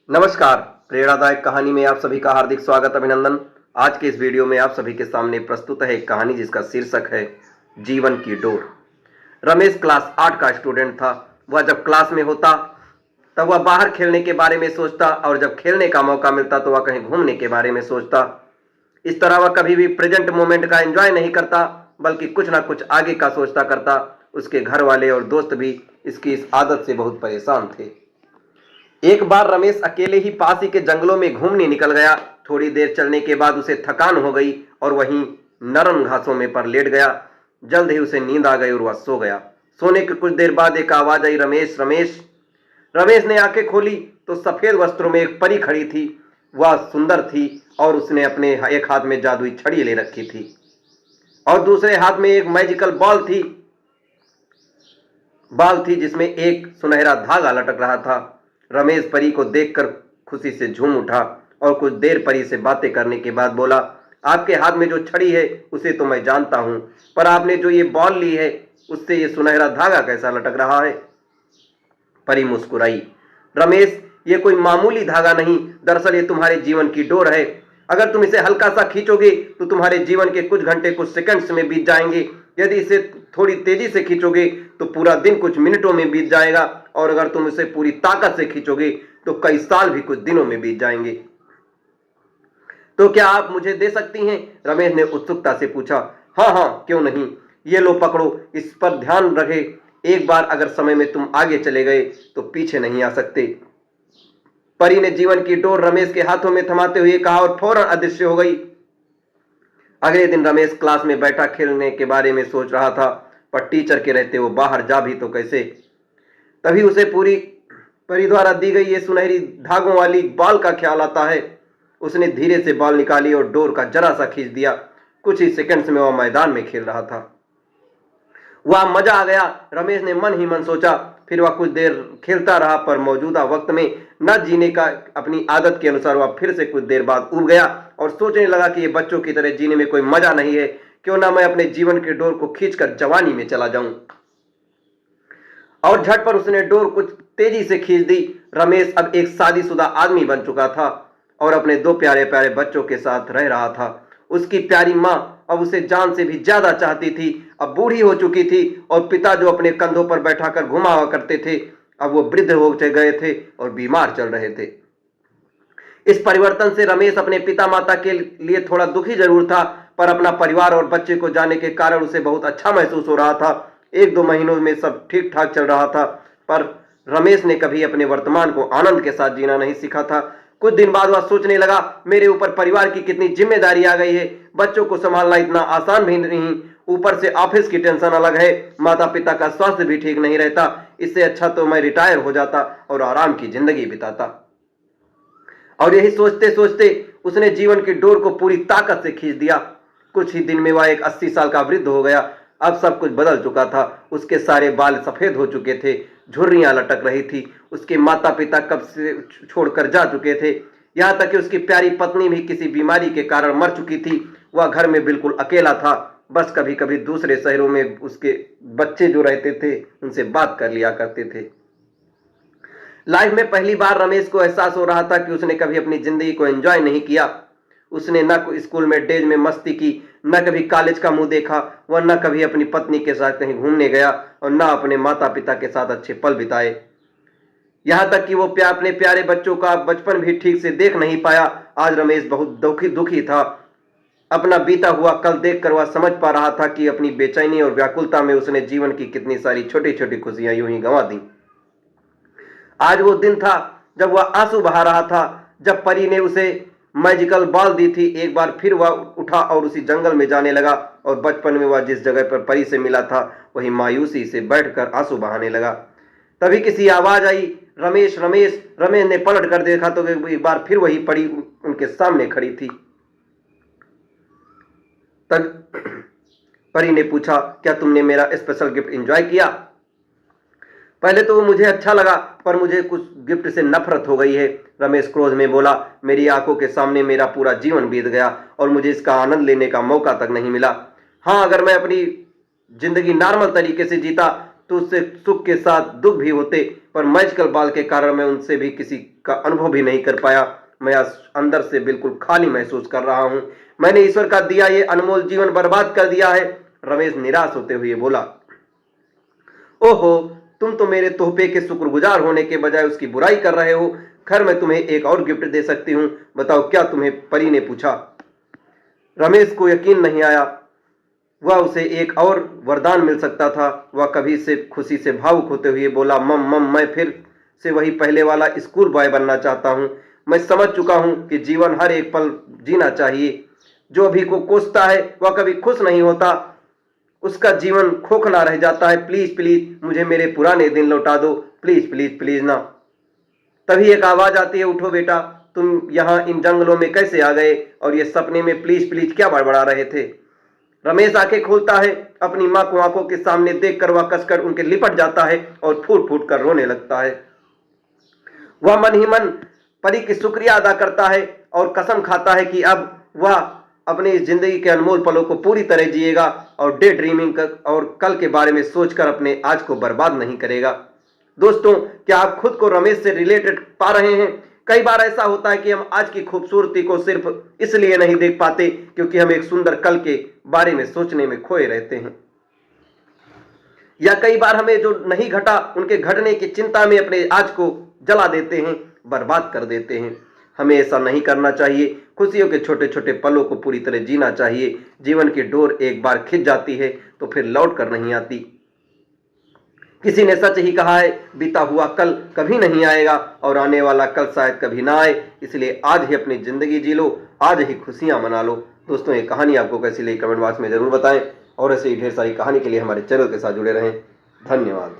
नमस्कार। प्रेरणादायक कहानी में आप सभी का हार्दिक स्वागत, अभिनंदन। आज के इस वीडियो में आप सभी के सामने प्रस्तुत है एक कहानी जिसका शीर्षक है जीवन की डोर। रमेश क्लास 8 का स्टूडेंट था। वह जब क्लास में होता तब वह बाहर खेलने के बारे में सोचता और जब खेलने का मौका मिलता तो वह कहीं घूमने के बारे में सोचता। इस तरह वह कभी भी प्रेजेंट मोमेंट का एंजॉय नहीं करता, बल्कि कुछ ना कुछ आगे का सोचता करता। उसके घर वाले और दोस्त भी इसकी इस आदत से बहुत परेशान थे। एक बार रमेश अकेले ही पास ही के जंगलों में घूमने निकल गया। थोड़ी देर चलने के बाद उसे थकान हो गई और वहीं नरम घासों में पर लेट गया। जल्द ही उसे नींद आ गई और वह सो गया। सोने के कुछ देर बाद एक आवाज आई, रमेश रमेश। रमेश ने आंखें खोली तो सफेद वस्त्रों में एक परी खड़ी थी। वह सुंदर थी और उसने अपने एक हाथ में जादुई छड़ी ले रखी थी और दूसरे हाथ में एक मैजिकल बॉल थी जिसमें एक सुनहरा धागा लटक रहा था। रमेश परी को देखकर खुशी से झूम उठा और कुछ देर परी से बातें करने के बाद बोला, आपके हाथ में जो छड़ी है उसे तो मैं जानता हूं, पर आपने जो ये बॉल ली है उससे ये सुनहरा धागा कैसा लटक रहा है? परी मुस्कुराई, रमेश, ये कोई मामूली धागा नहीं, दरअसल ये तुम्हारे जीवन की डोर है। अगर तुम इसे हल्का सा खींचोगे तो तुम्हारे जीवन के कुछ घंटे कुछ सेकंड्स में बीत जाएंगे। यदि इसे थोड़ी तेजी से खींचोगे तो पूरा दिन कुछ मिनटों में बीत जाएगा और अगर तुम इसे पूरी ताकत से खींचोगे तो कई साल भी कुछ दिनों में बीत जाएंगे। तो क्या आप मुझे दे सकती हैं? रमेश ने उत्सुकता से पूछा। हाँ हाँ, क्यों नहीं। ये लो पकड़ो, इस पर ध्यान रखे। एक बार अगर समय में तुम आगे चले गए तो पीछे नहीं आ सकते। परी ने जीवन की डोर रमेश के हाथों में थमाते हुए कहा और फौरन अदृश्य हो गई। अगले दिन रमेश क्लास में बैठा खेलने के बारे में सोच रहा था, पर टीचर के रहते वो बाहर जा भी तो कैसे। तभी उसे पूरी परी द्वारा दी गई ये सुनहरी धागों वाली बॉल का ख्याल आता है। उसने धीरे से बॉल निकाली और डोर का जरा सा खींच दिया। कुछ ही सेकंड्स में वह मैदान में खेल रहा था। वह मजा आ गया, रमेश ने मन ही मन सोचा। फिर वह कुछ देर खेलता रहा, पर मौजूदा वक्त में न जीने का अपनी आदत के अनुसार वह फिर से कुछ देर बाद उब गया और सोचने लगा कि ये बच्चों की तरह जीने में कोई मजा नहीं है। क्यों ना मैं अपने जीवन के डोर को खींचकर जवानी में चला जाऊं। और झट पर उसने डोर कुछ तेजी से खींच दी। रमेश अब एक शादीशुदा आदमी बन चुका था और अपने दो प्यारे प्यारे बच्चों के साथ रह रहा था। उसकी प्यारी माँ अब उसे जान से भी ज्यादा चाहती थी। अब बूढ़ी हो चुकी थी और पिता जो अपने कंधों पर बैठाकर घुमावा करते थे, अब वो वृद्ध हो गए थे और बीमार चल रहे थे। इस परिवर्तन से रमेश अपने पिता माता के लिए थोड़ा दुखी जरूर था, पर अपना परिवार और बच्चे को जाने के कारण उसे बहुत अच्छा महसूस हो रहा था। एक दो महीनों में सब ठीक ठाक चल रहा था, पर रमेश ने कभी अपने वर्तमान को आनंद के साथ जीना नहीं सीखा था। कुछ दिन बाद वह सोचने लगा, मेरे ऊपर परिवार की कितनी जिम्मेदारी आ गई है। बच्चों को संभालना इतना आसान भी नहीं, ऊपर से ऑफिस की टेंशन अलग है। माता पिता का स्वास्थ्य भी ठीक नहीं रहता। इससे अच्छा तो मैं रिटायर हो जाता और आराम की जिंदगी बिताता। और यही सोचते सोचते उसने जीवन की डोर को पूरी ताकत से खींच दिया। कुछ ही दिन में वह एक 80 साल का वृद्ध हो गया। अब सब कुछ बदल चुका था। उसके सारे बाल सफेद हो चुके थे, झुर्रियां लटक रही थी। उसके माता पिता कब से छोड़कर जा चुके थे। यहाँ तक कि उसकी प्यारी पत्नी भी किसी बीमारी के कारण मर चुकी थी। वह घर में बिल्कुल अकेला था। बस कभी कभी दूसरे शहरों में उसके बच्चे जो रहते थे उनसे बात कर लिया करते थे। लाइफ में पहली बार रमेश को एहसास हो रहा था कि उसने कभी अपनी जिंदगी को एंजॉय नहीं किया। उसने न स्कूल में डेज में मस्ती की, न कभी कॉलेज का मुंह देखा, वह न कभी अपनी पत्नी के साथ कहीं घूमने गया और न अपने माता पिता के साथ अच्छे पल बिताए। यहाँ तक कि वो अपने प्यारे बच्चों का बचपन भी ठीक से देख नहीं पाया। आज रमेश बहुत दुखी था। अपना बीता हुआ कल देखकर वह समझ पा रहा था कि अपनी बेचैनी और व्याकुलता में उसने जीवन की कितनी सारी छोटी छोटी खुशियां यूं ही गंवा दी। आज वो दिन था जब वह आंसू बहा रहा था, जब परी ने उसे मैजिकल बॉल दी थी। एक बार फिर वह उठा और उसी जंगल में जाने लगा और बचपन में वह जिस जगह पर परी से मिला था वही मायूसी से बैठकर आंसू बहाने लगा। तभी किसी आवाज आई, रमेश रमेश। रमेश ने पलट कर देखा तो एक बार फिर वही परी उनके सामने खड़ी थी। तब परी ने पूछा, क्या तुमने मेरा स्पेशल गिफ्ट एंजॉय किया? पहले तो वो मुझे अच्छा लगा, पर मुझे कुछ गिफ्ट से नफरत हो गई है। रमेश क्रोध में बोला, मेरी आंखों के सामने मेरा पूरा जीवन बीत गया और मुझे इसका आनंद लेने का मौका तक नहीं मिला। हाँ, अगर मैं अपनी जिंदगी नॉर्मल तरीके से जीता तो उससे सुख के साथ दुख भी होते, पर मैजिकल बॉल के कारण मैं उनसे भी किसी का अनुभव भी नहीं कर पाया। मैं आज अंदर से बिल्कुल खाली महसूस कर रहा हूं। मैंने ईश्वर का दिया ये अनमोल जीवन बर्बाद कर दिया है। रमेश निराश होते हुए बोला। ओहो, तुम तो मेरे तोहफे के शुक्रगुजार होने के बजाय उसकी बुराई कर रहे हो। खैर, मैं तुम्हें एक और गिफ्ट दे सकती हूँ। बताओ, क्या तुम्हें? परी ने पूछा। रमेश को यकीन नहीं आया। वह उसे एक और वरदान मिल सकता था। वह कभी से खुशी से भावुक होते हुए बोला, मम मम, मैं फिर से वही पहले वाला स्कूल बॉय बनना चाहता हूँ। मैं समझ चुका हूँ कि जीवन हर एक पल जीना चाहिए। जो अभी को कोसता है वह कभी खुश नहीं होता, उसका जीवन खोखला रह जाता है। प्लीज प्लीज मुझे मेरे पुराने दिन लौटा दो, प्लीज प्लीज प्लीज ना। तभी एक आवाज आती है, उठो बेटा, तुम यहाँ इन जंगलों में कैसे आ गए? और ये सपने में प्लीज प्लीज क्या बड़बड़ा रहे थे? रमेश आंखें खोलता है। अपनी मां को आंखों के सामने देखकर वह कसकर उनके लिपट जाता है और फूट फूट कर रोने लगता है। वह मन ही मन परी की शुक्रिया अदा करता है और कसम खाता है कि अब वह अपनी इस जिंदगी के अनमोल पलों को पूरी तरह जिएगा और डे ड्रीमिंग और कल के बारे में सोचकर अपने आज को बर्बाद नहीं करेगा। दोस्तों, क्या आप खुद को रमेश से रिलेटेड पा रहे हैं? कई बार ऐसा होता है कि हम आज की खूबसूरती को सिर्फ इसलिए नहीं देख पाते क्योंकि हम एक सुंदर कल के बारे में सोचने में खोए रहते हैं, या कई बार हमें जो नहीं घटा उनके घटने की चिंता में अपने आज को जला देते हैं, बर्बाद कर देते हैं। हमें ऐसा नहीं करना चाहिए। खुशियों के छोटे छोटे पलों को पूरी तरह जीना चाहिए। जीवन की डोर एक बार खिंच जाती है तो फिर लौट कर नहीं आती। किसी ने सच ही कहा है, बीता हुआ कल कभी नहीं आएगा और आने वाला कल शायद कभी ना आए। इसलिए आज ही अपनी जिंदगी जी लो, आज ही खुशियां मना लो। दोस्तों, ये कहानी आपको कैसी लगी कमेंट बॉक्स में जरूर बताएं और ऐसे ही ढेर सारी कहानी के लिए हमारे चैनल के साथ जुड़े रहें। धन्यवाद।